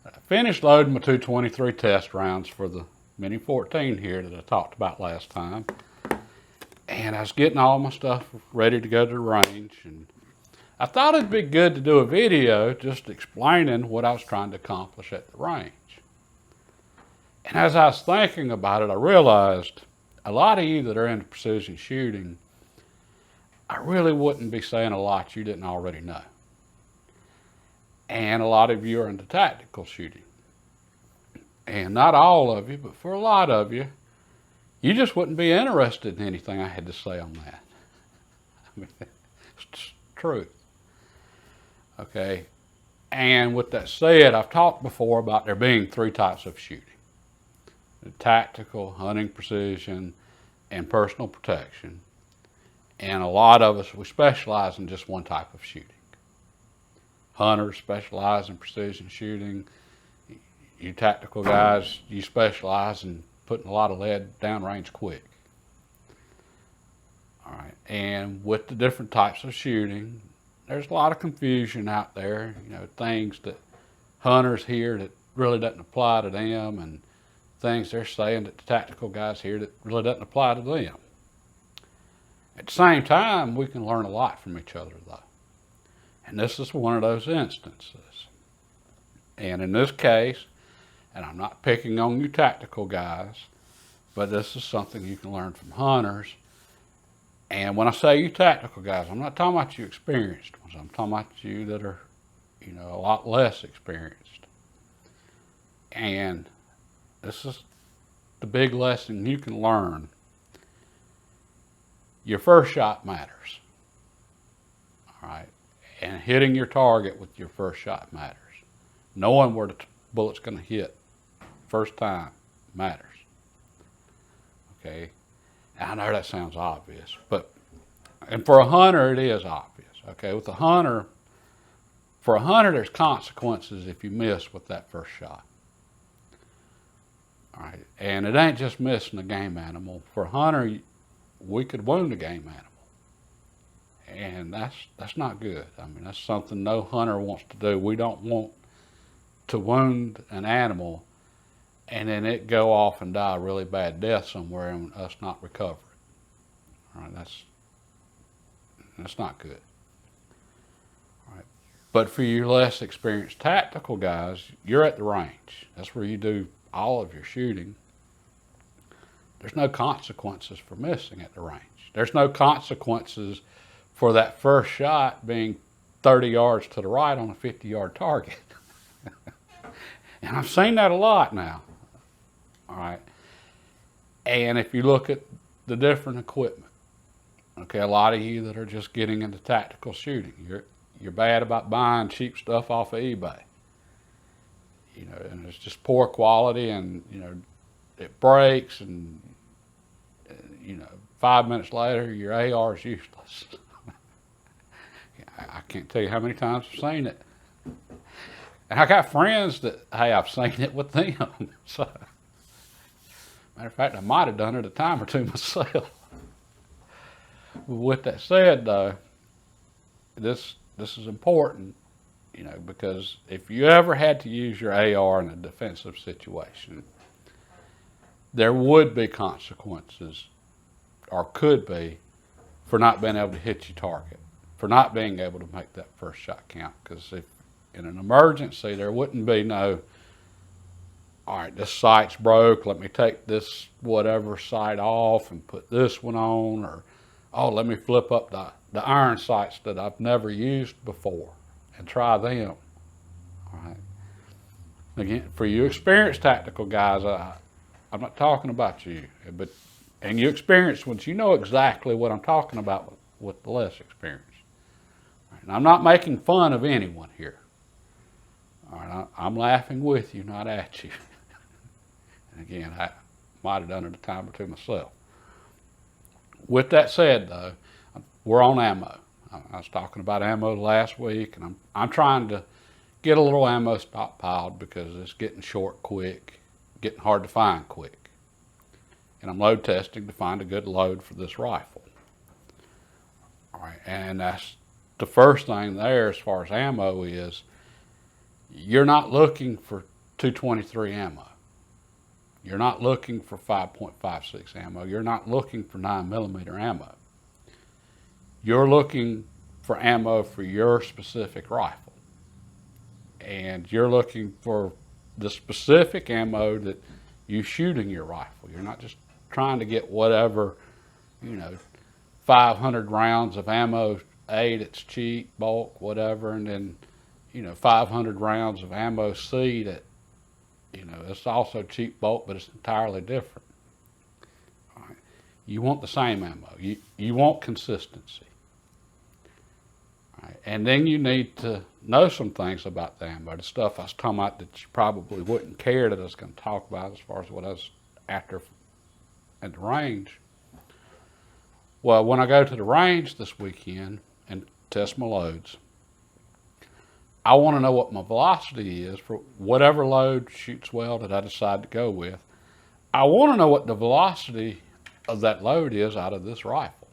I finished loading my 223 test rounds for the Mini 14 here that I talked about last time. And I was getting all my stuff ready to go to the range. And I thought it'd be good to do a video just explaining what I was trying to accomplish at the range. And as I was thinking about it, I realized a lot of you that are into precision shooting, I really wouldn't be saying a lot you didn't already know. And a lot of you are into tactical shooting. And not all of you, but for a lot of you, you just wouldn't be interested in anything I had to say on that. I mean, it's truth. Okay. And with that said, I've talked before about there being three types of shooting. The tactical, hunting precision, and personal protection. And a lot of us, we specialize in just one type of shooting. Hunters specialize in precision shooting. You tactical guys, you specialize in putting a lot of lead downrange quick. All right, and with the different types of shooting, there's a lot of confusion out there. You know, things that hunters hear that really doesn't apply to them, and things they're saying that the tactical guys hear that really doesn't apply to them. At the same time, we can learn a lot from each other, though. And this is one of those instances. And in this case, and I'm not picking on you tactical guys, but this is something you can learn from hunters. And when I say you tactical guys, I'm not talking about you experienced ones. I'm talking about you that are, you know, a lot less experienced. And this is the big lesson you can learn. Your first shot matters. All right. And hitting your target with your first shot matters. Knowing where the bullet's going to hit first time matters. Okay. And I know that sounds obvious, and for a hunter it is obvious. Okay. With a hunter, for a hunter there's consequences if you miss with that first shot. All right. And it ain't just missing a game animal. For a hunter, we could wound a game animal. And that's not good. I mean, that's something no hunter wants to do. We don't want to wound an animal and then it go off and die a really bad death somewhere and us not recover it. All right, that's not good. All right. But for you less experienced tactical guys, you're at the range. That's where you do all of your shooting. There's no consequences for missing at the range. There's no consequences for that first shot being 30 yards to the right on a 50-yard target. And I've seen that a lot now. All right. And if you look at the different equipment, okay, a lot of you that are just getting into tactical shooting, you're bad about buying cheap stuff off of eBay. You know, and it's just poor quality, and you know, it breaks, and you know, 5 minutes later your AR is useless. I can't tell you how many times I've seen it. And I got friends that, hey, I've seen it with them. So, matter of fact, I might have done it a time or two myself. With that said, though, this is important, you know, because if you ever had to use your AR in a defensive situation, there would be consequences, or could be, for not being able to hit your target, for not being able to make that first shot count. Because if in an emergency, there wouldn't be no, all right, this sight's broke, let me take this whatever sight off and put this one on, or, oh, let me flip up the iron sights that I've never used before and try them. All right. Again, for you experienced tactical guys, I'm not talking about you, and you experienced ones, you know exactly what I'm talking about with the less experience. Right. And I'm not making fun of anyone here. All right, I'm laughing with you, not at you. And again, I might have done it a time or two myself. With that said, though, we're on ammo. I was talking about ammo last week, and I'm trying to get a little ammo stockpiled because it's getting short quick, getting hard to find quick. And I'm load testing to find a good load for this rifle. All right, and that's the first thing there as far as ammo is, you're not looking for .223 ammo. You're not looking for 5.56 ammo. You're not looking for 9mm ammo. You're looking for ammo for your specific rifle. And you're looking for the specific ammo that you shoot in your rifle. You're not just trying to get whatever, 500 rounds of ammo A that's cheap, bulk, whatever, and then, 500 rounds of ammo C that, it's also cheap bulk, but it's entirely different. All right. You want the same ammo. You want consistency. All right. And then you need to know some things about the ammo, the stuff I was talking about that you probably wouldn't care that I was going to talk about as far as what I was after at the range. Well, when I go to the range this weekend and test my loads, I want to know what my velocity is for whatever load shoots well that I decide to go with. I want to know what the velocity of that load is out of this rifle.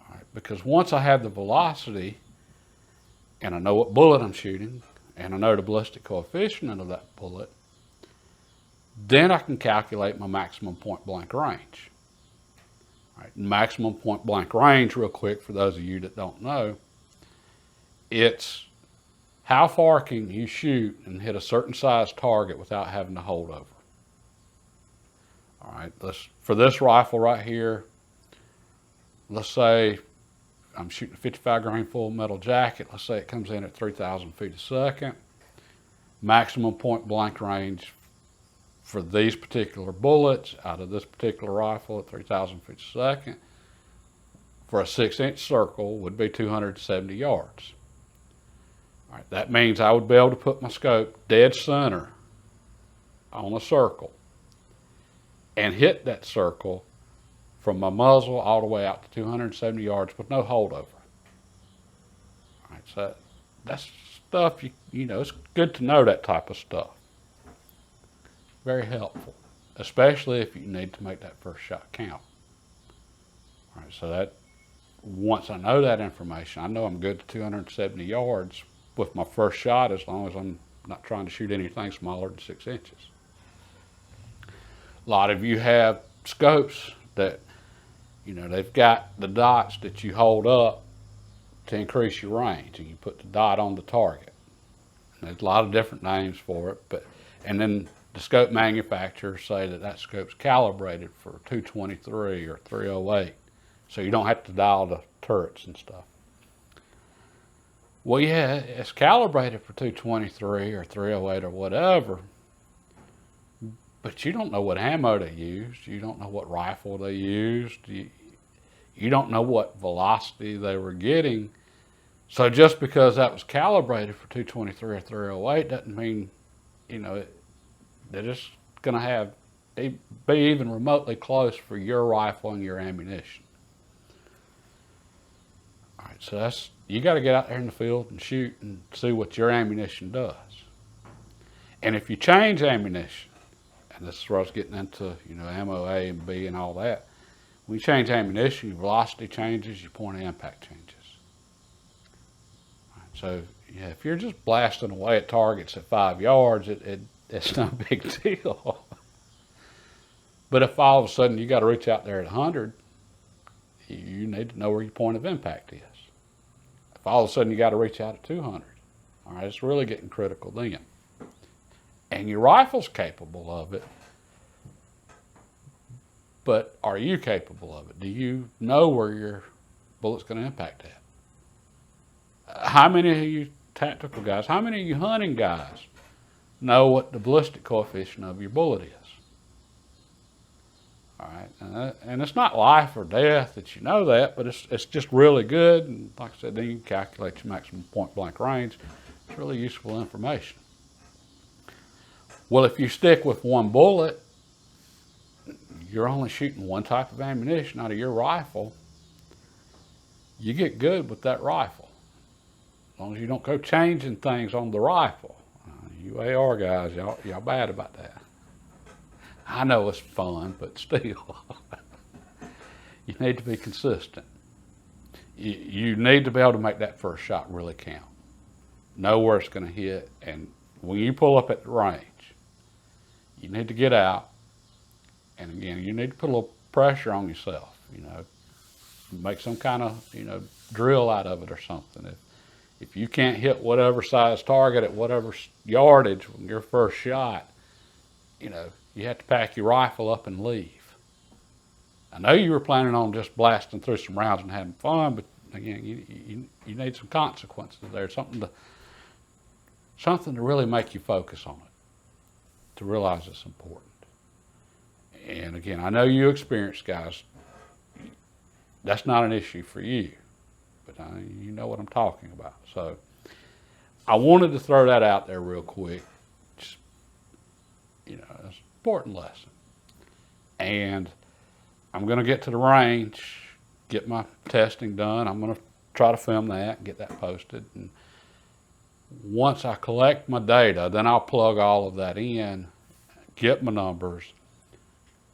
All right, because once I have the velocity and I know what bullet I'm shooting and I know the ballistic coefficient of that bullet, then I can calculate my maximum point blank range. All right, maximum point blank range, real quick, for those of you that don't know, it's how far can you shoot and hit a certain size target without having to hold over. All right, for this rifle right here, let's say I'm shooting a 55 grain full metal jacket. Let's say it comes in at 3,000 feet a second. Maximum point blank range for these particular bullets out of this particular rifle at 3,000 feet a second for a 6-inch circle would be 270 yards. All right, that means I would be able to put my scope dead center on a circle and hit that circle from my muzzle all the way out to 270 yards with no holdover. All right, so that's stuff, it's good to know that type of stuff. Very helpful, especially if you need to make that first shot count. All right, so that once I know that information, I know I'm good to 270 yards with my first shot as long as I'm not trying to shoot anything smaller than 6 inches. A lot of you have scopes that, they've got the dots that you hold up to increase your range, and you put the dot on the target. And there's a lot of different names for it, and then the scope manufacturers say that scope's calibrated for 223 or 308, so you don't have to dial the turrets and stuff. Well, yeah, it's calibrated for 223 or 308 or whatever, but you don't know what ammo they used. You don't know what rifle they used. You don't know what velocity they were getting. So just because that was calibrated for 223 or 308 doesn't mean, that it's going to be even remotely close for your rifle and your ammunition. All right, so you got to get out there in the field and shoot and see what your ammunition does. And if you change ammunition, and this is where I was getting into, ammo A and B and all that, when you change ammunition, your velocity changes, your point of impact changes. All right, so yeah, if you're just blasting away at targets at 5 yards, it's no big deal. But if all of a sudden you got to reach out there at 100, you need to know where your point of impact is. If all of a sudden you got to reach out at 200, all right, it's really getting critical then. And your rifle's capable of it, but are you capable of it? Do you know where your bullet's going to impact at? How many of you tactical guys, how many of you hunting guys know what the ballistic coefficient of your bullet is? All right, and it's not life or death that you know that, but it's just really good. And like I said, then you can calculate your maximum point blank range. It's really useful information. Well, if you stick with one bullet, you're only shooting one type of ammunition out of your rifle, you get good with that rifle. As long as you don't go changing things on the rifle. You AR guys, y'all bad about that. I know it's fun, but still, you need to be consistent. You need to be able to make that first shot really count. Know where it's going to hit, and when you pull up at the range, you need to get out, and again, you need to put a little pressure on yourself. Make some kind of drill out of it or something. If you can't hit whatever size target at whatever yardage when your first shot, you have to pack your rifle up and leave. I know you were planning on just blasting through some rounds and having fun, but again, you need some consequences there, something to really make you focus on it, to realize it's important. And again, I know you experienced guys. That's not an issue for you, but you know what I'm talking about. So I wanted to throw that out there real quick. Just, it's an important lesson. And I'm going to get to the range, get my testing done. I'm going to try to film that and get that posted. And once I collect my data, then I'll plug all of that in, get my numbers,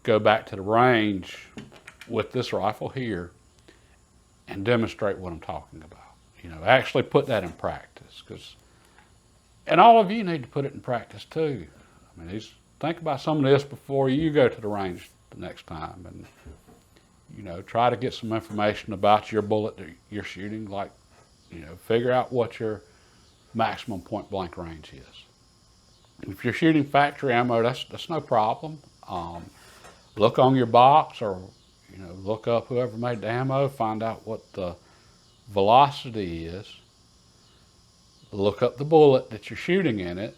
go back to the range with this rifle here and demonstrate what I'm talking about. Actually put that in practice. And all of you need to put it in practice too. Think about some of this before you go to the range the next time, and try to get some information about your bullet that you're shooting. Like, figure out what your maximum point blank range is. If you're shooting factory ammo, that's no problem. Look on your box, or look up whoever made the ammo, find out what the velocity is. Look up the bullet that you're shooting in it.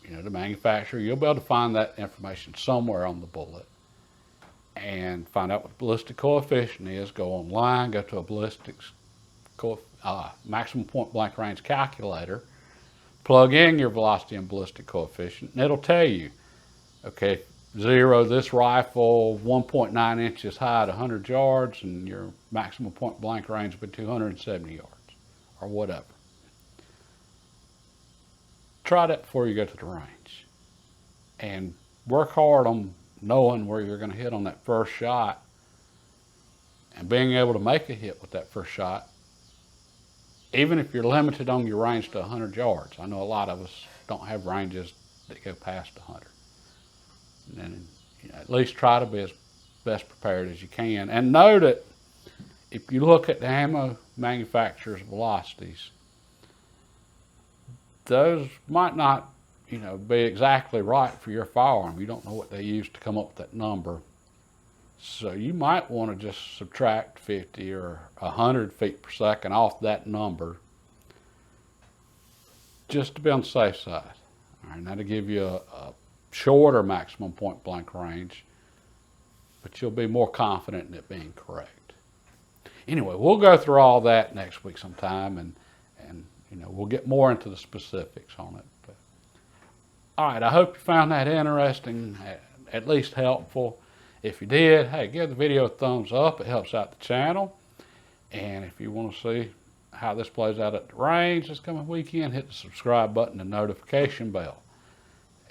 The manufacturer, you'll be able to find that information somewhere on the bullet. And find out what the ballistic coefficient is. Go online, go to a ballistics maximum point blank range calculator, plug in your velocity and ballistic coefficient, and it'll tell you, okay, 0, this rifle 1.9 inches high at 100 yards, and your maximum point blank range will be 270 yards, or whatever. Try that before you go to the range, and work hard on knowing where you're going to hit on that first shot, and being able to make a hit with that first shot, even if you're limited on your range to 100 yards. I know a lot of us don't have ranges that go past 100. And at least try to be as best prepared as you can. And know that if you look at the ammo manufacturer's velocities, those might not be exactly right for your firearm. You don't know what they use to come up with that number. So you might want to just subtract 50 or 100 feet per second off that number, just to be on the safe side. All right, that'll give you a shorter maximum point blank range, but you'll be more confident in it being correct. Anyway, we'll go through all that next week sometime, and we'll get more into the specifics on it. But, all right, I hope you found that interesting, at least helpful. If you did, hey, give the video a thumbs up. It helps out the channel. And if you want to see how this plays out at the range this coming weekend, hit the subscribe button and notification bell.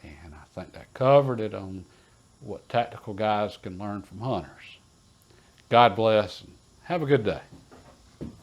And I think that covered it on what tactical guys can learn from hunters. God bless, and have a good day.